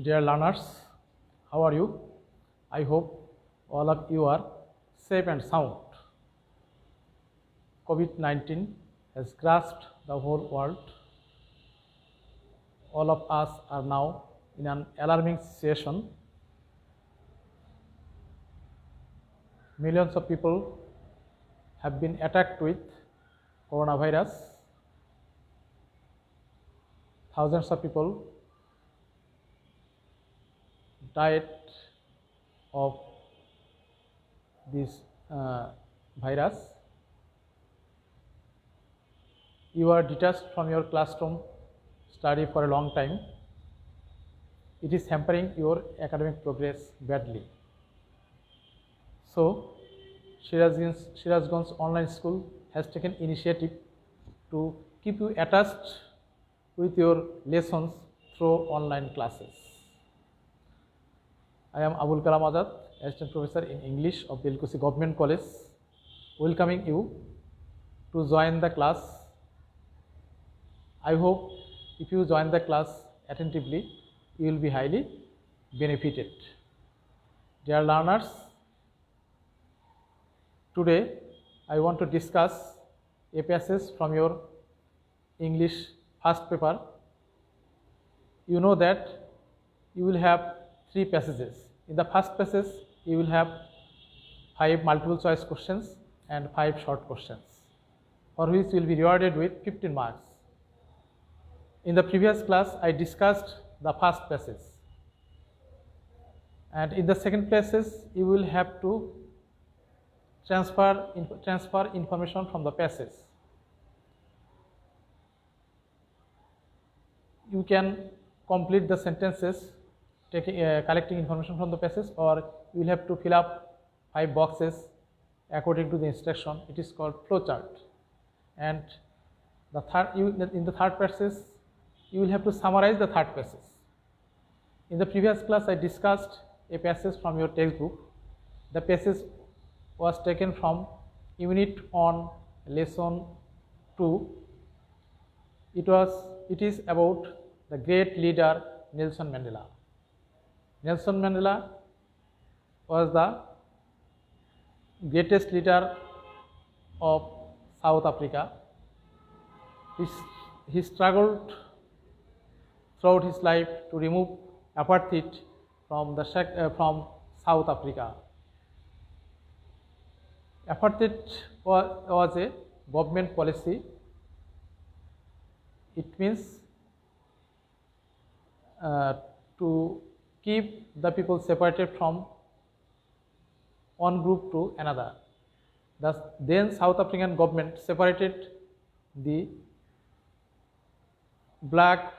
Dear learners, how are you? I hope all of you are safe and sound. COVID-19 has grasped the whole world. All of us are now in an alarming situation. Millions of people have been attacked with coronavirus. Thousands of people died of this virus. You are detached from your classroom study for a long time. It is hampering your academic progress badly. So, Shirazganj Online School has taken initiative to keep you attached with your lessons through online classes. I am Abul Kalam Azad, Assistant Professor in English of Belkusi Government College, welcoming you to join the class. I hope if you join the class attentively, you will be highly benefited. Dear learners, today I want to discuss a passage from your English first paper. You know that you will have 3 passages. In the first passage, you will have 5 multiple choice questions and 5 short questions, for which you will be rewarded with 15 marks. In the previous class, I discussed the first passage, and in the second passage, you will have to transfer information from the passage. You can complete the sentences collecting information from the passage, or you will have to fill up 5 boxes according to the instruction. It is called flowchart. And in the third passage, you will have to summarize the third passage. In the previous class, I discussed a passage from your textbook. The passage was taken from Unit on Lesson 2. It is about the great leader Nelson Mandela. Nelson Mandela was the greatest leader of South Africa. He struggled throughout his life to remove apartheid from South Africa. Apartheid was a government policy. It means to keep the people separated from one group to another. Thus, then South African government separated the black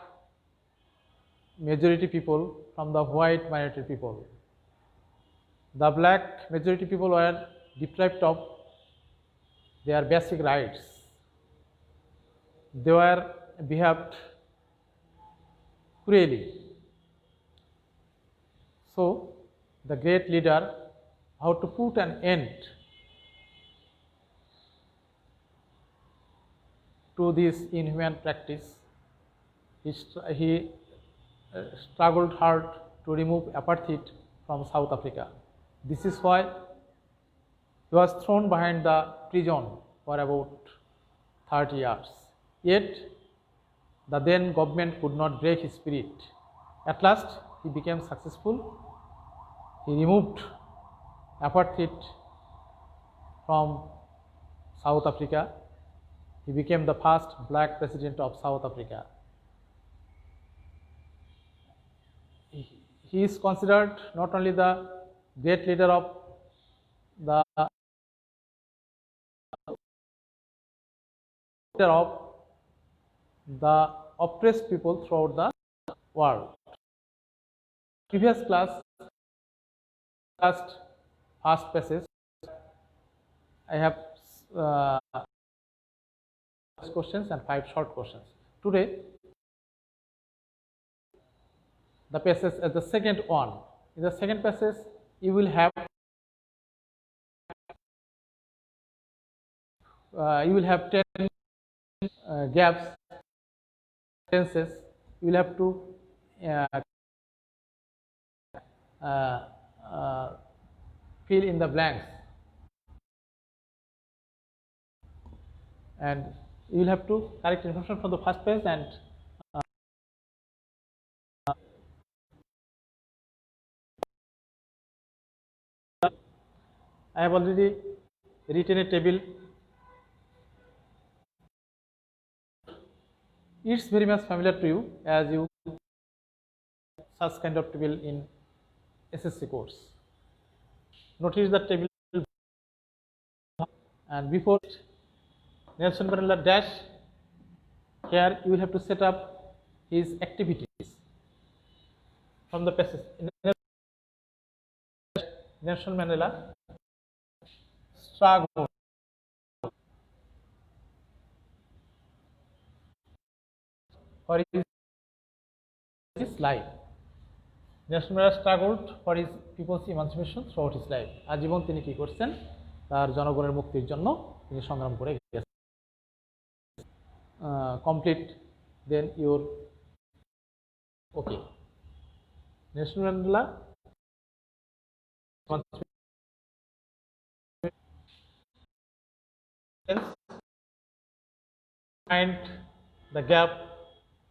majority people from the white minority people. The black majority people were deprived of their basic rights. They were behaved cruelly. So, the great leader, how to put an end to this inhuman practice, he struggled hard to remove apartheid from South Africa. This is why he was thrown behind the prison for about 30 years. Yet, the then government could not break his spirit. At last, he became successful. He removed apartheid from South Africa. He became the first black president of South Africa. He is considered not only the great leader of the oppressed people throughout the world. Previous class, first passage, I have questions and 5 short questions. Today, the passage as the second one. In the second passage, you will have you will have 10 gaps, tenses. You will have to fill in the blanks, and you will have to correct information from the first page, and I have already written a table. It's very much familiar to you, as you such kind of table in SSC course. Notice the table, and before Nelson Mandela dash, here you will have to set up his activities from the passage. Nelson Mandela struggle for his life. Nelson Mandela struggled for his people's emancipation throughout his life. আজীবন তিনি কি করছেন? তার জনগণের মুক্তির জন্য তিনি সংগ্রাম করে গেছেন। Complete then your okay. Nelson Mandela find the gap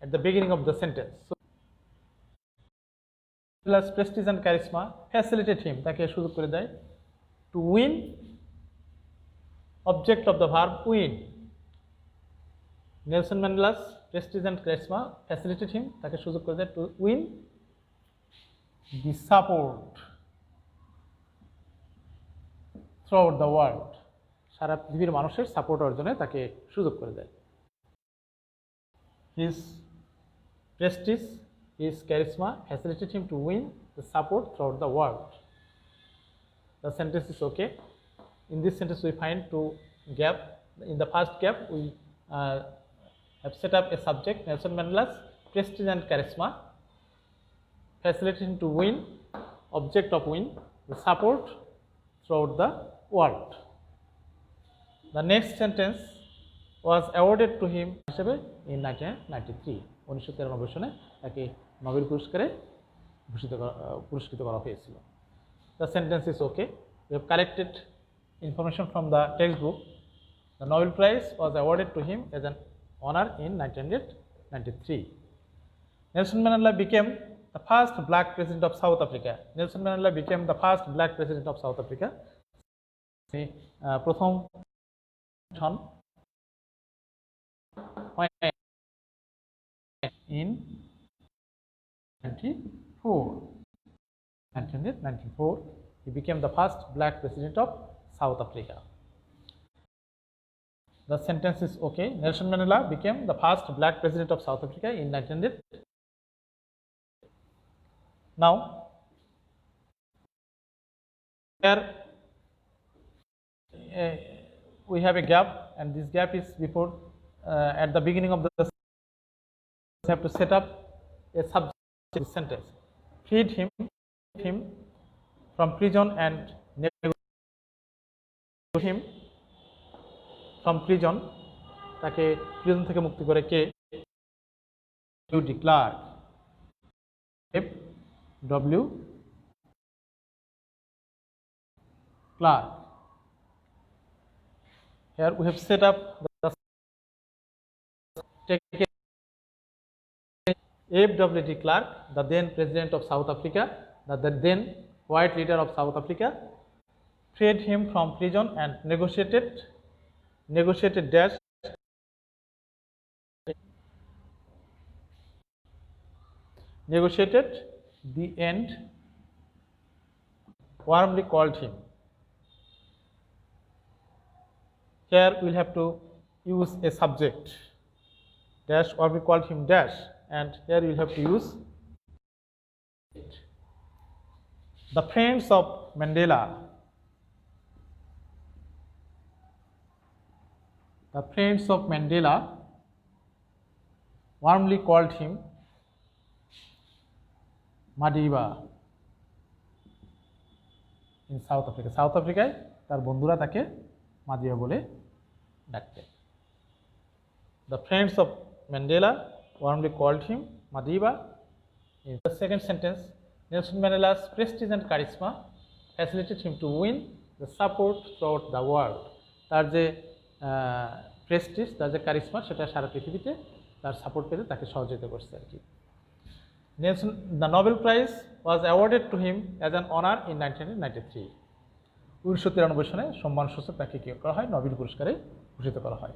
at the beginning of the sentence. So, Mandela's prestige and charisma facilitate him, তাকে সুযোগ করে দেয় to win, object of the verb win. Nelson Mandela's prestige and charisma facilitate him, তাকে সুযোগ করে দেয় to win the support throughout the world. সারা পৃথিবীর মানুষের সাপোর্ট অর্জনে তাকে সুযোগ করে দেয়। His prestige, his charisma facilitated him to win the support throughout the world. The sentence is okay. In this sentence, we find two gap. In the first gap, we have set up a subject, Nelson Mandela's prestige and charisma facilitated him to win, object of win, the support throughout the world. The next sentence was awarded to him in 1993. 1993 সনে তাকে Nobel পুরস্কারে পুরস্কৃত করা হয়েছিল। The sentence is okay. We have collected information from the textbook. The Nobel Prize was awarded to him as an honor in 1993. Nelson Mandela became the first black president of South Africa. Nelson Mandela became the first black president of South Africa. প্রথম in 1994, he became the first black president of South Africa. The sentence is okay. Nelson Mandela became the first black president of South Africa in 1900. Now, here we have a gap, and this gap is before at the beginning of the we have to set up a subject sentence. Freed him from prison and him from prison, তাকে prison থেকে মুক্তি করে কে? W.D. Clark. W. Clark. Here we have set up the F.W.D. Clark, the then president of South Africa, the then white leader of South Africa, freed him from prison and negotiated the end, warmly called him. Here we will have to use a subject, dash, or we called him dash, and here you will have to use the friends of Mandela. The friends of Mandela warmly called him Madiba in South Africa. South Africa তার বন্ধুরা তাকে Madiba বলে ডাকতে। The friends of Mandela warmly called him Madiba. In the second sentence, Nelson Mandela's prestige and charisma facilitated him to win the support throughout the world. তার যে Prestige, তার যে কারিশমা, সেটা সারা পৃথিবীতে তার সাপোর্ট পেতে তাকে সহযোগিতা করছে আর কি। Nelson, the Nobel prize was awarded to him as an honour in 1993। 1993 সালে সম্মানসূচক তাকে কী করা হয়, নোবেল পুরস্কারে ভূষিত করা হয়।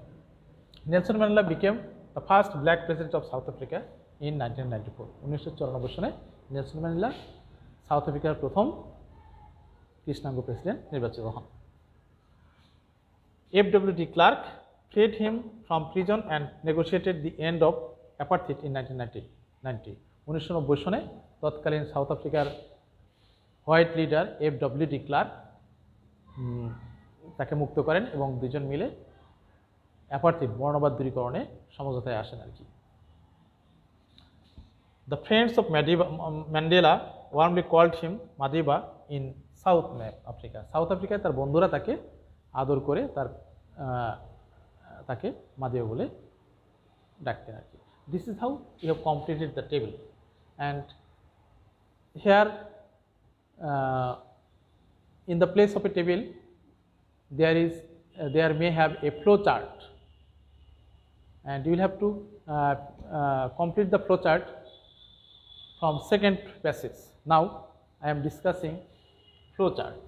Nelson Mandela became the first black president of south Africa in 1994। 1994 সালে নেলসন ম্যান্ডেলা সাউথ আফ্রিকার প্রথম কৃষ্ণাঙ্গ প্রেসিডেন্ট নির্বাচিত হন। F.W.D. Clark freed him from prison and negotiated the end of apartheid in 1990। 1990 সনে তৎকালীন সাউথ আফ্রিকার হোয়াইট লিডার F.W.D. ক্লার্ক তাকে মুক্ত করেন এবং দুজন মিলে অ্যাপার্থিড, বর্ণবাদ দূরীকরণে সমঝোতায় আসেন আর কি। The friends of Mandela warmly called him Madiba in South Africa. South আফ্রিকায় তার বন্ধুরা তাকে আদর করে তাকে মাদিবা বলে ডাকতেন আর কি। This is how you have completed the table, and here in the place of a table there may have a flow chart, and you will have to complete the flow chart from second passage. Now I am discussing flow chart.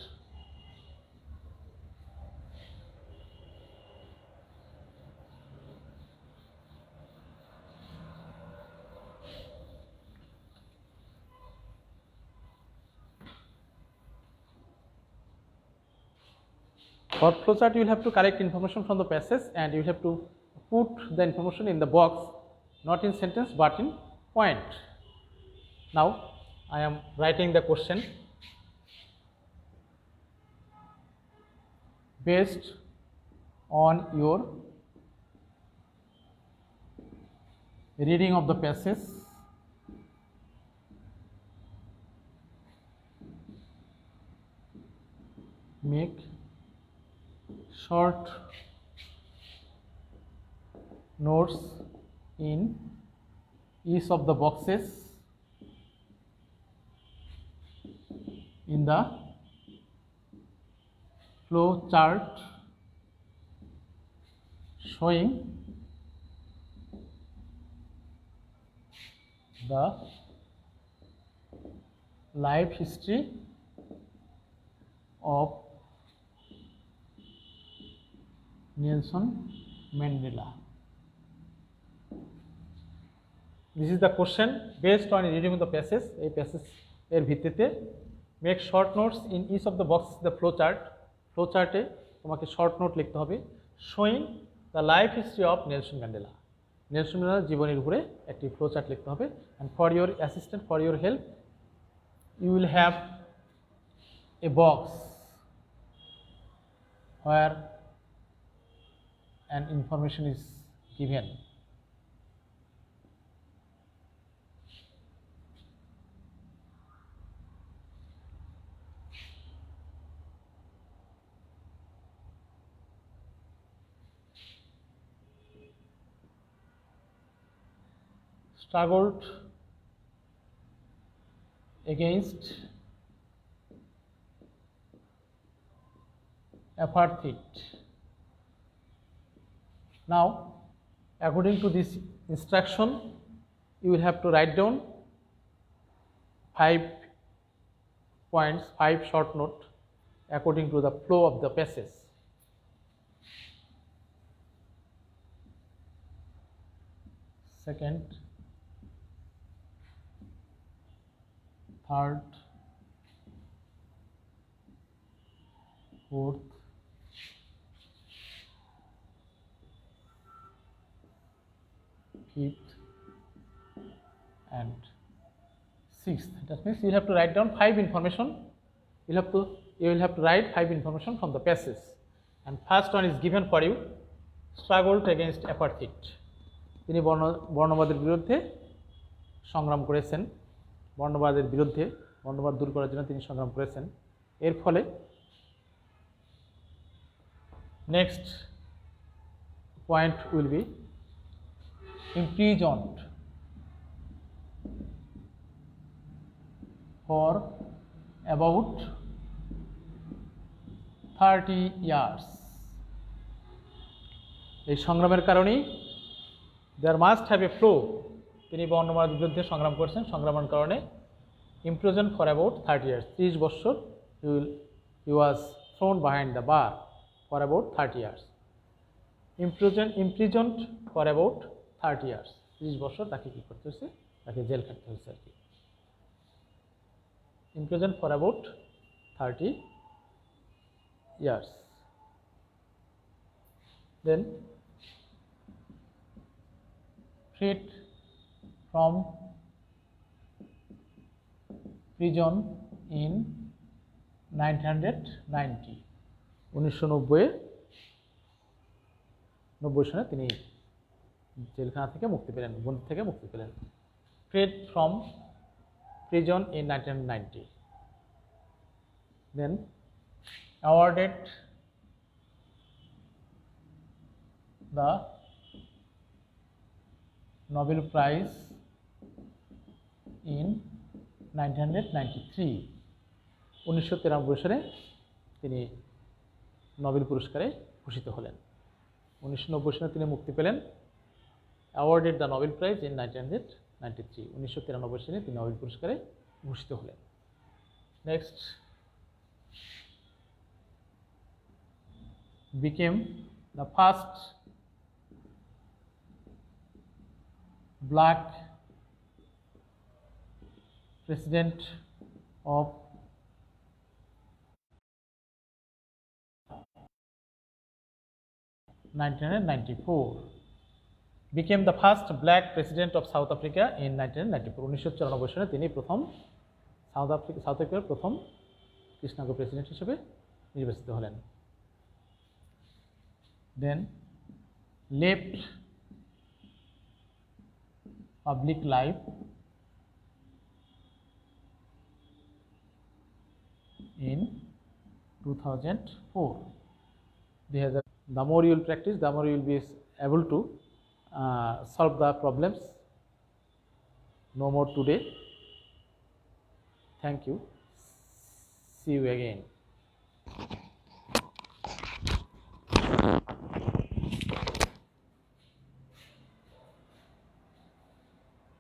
For flowchart, you will have to collect information from the passage, and you will have to put the information in the box, not in sentence but in point. Now I am writing the question based on your reading of the passage. Make short notes in each of the boxes in the flow chart showing the life history of Nelson Mandela. This is the question based on reading of the passage. এই passage এর ভিত্তিতে make short notes in each of the box the flow chart. Flow চার্টে তোমাকে short note লিখতে হবে showing the life history of Nelson Mandela. Nelson ম্যান্ডেলার জীবনের উপরে একটি ফ্লো চার্ট লিখতে হবে। And for your assistant, for your help, you will have a box where an information is given. Struggled against apartheid. Now, according to this instruction, you will have to write down 5 points, 5 short note according to the flow of the passage. Second, third, fourth, fifth, and sixth. That means you have to write down 5 information. You will have to write 5 information from the passage. And first one is given for you: struggled against apartheid. তিনি বর্ণবাদের বিরুদ্ধে সংগ্রাম করেছেন। বর্ণবাদের বিরুদ্ধে, বর্ণবাদ দূর করার জন্য তিনি সংগ্রাম করেছেন। এর ফলে next point will be imprisoned for about 30 years. এই সংগ্রামের কারণেই there must have a flow. তিনি বর্ণবাদের বিরুদ্ধে সংগ্রাম করেছেন, সংগ্রামের কারণে imprisoned for about 30 years. 30 বছর he was thrown behind the bar for about 30 years. Imprisoned for about 30 years. 30 বছর তাকে কি করতে হয়েছে? তাকে জেল খাটতে হয়েছে আর কি। Imprisoned for about 30 years. Then freed from prison in 1990. 1990 সালে তিনি জেলখানা থেকে মুক্তি পেলেন, বন্দি থেকে মুক্তি পেলেন। Freed from prison in 1990. Then awarded the Nobel Prize in 1993. 1993 সালে তিনি নোবেল পুরস্কারে ভূষিত হলেন। 1990 সালে তিনি মুক্তি পেলেন। Awarded the Nobel prize in 1993. 1993 সালে তিনি নোবেল পুরস্কারে ভূষিত হলেন। Next, became the first black president of (1994). Became the first black president of South Africa in 1994. 1994 সালে তিনি প্রথম সাউথ আফ্রিকার প্রথম কৃষ্ণাঙ্গ প্রেসিডেন্ট হিসেবে নির্বাচিত হলেন। Then left public life in 2004. The more you will practice, the more you will be able to solve the problems. No more today. Thank you. See you again.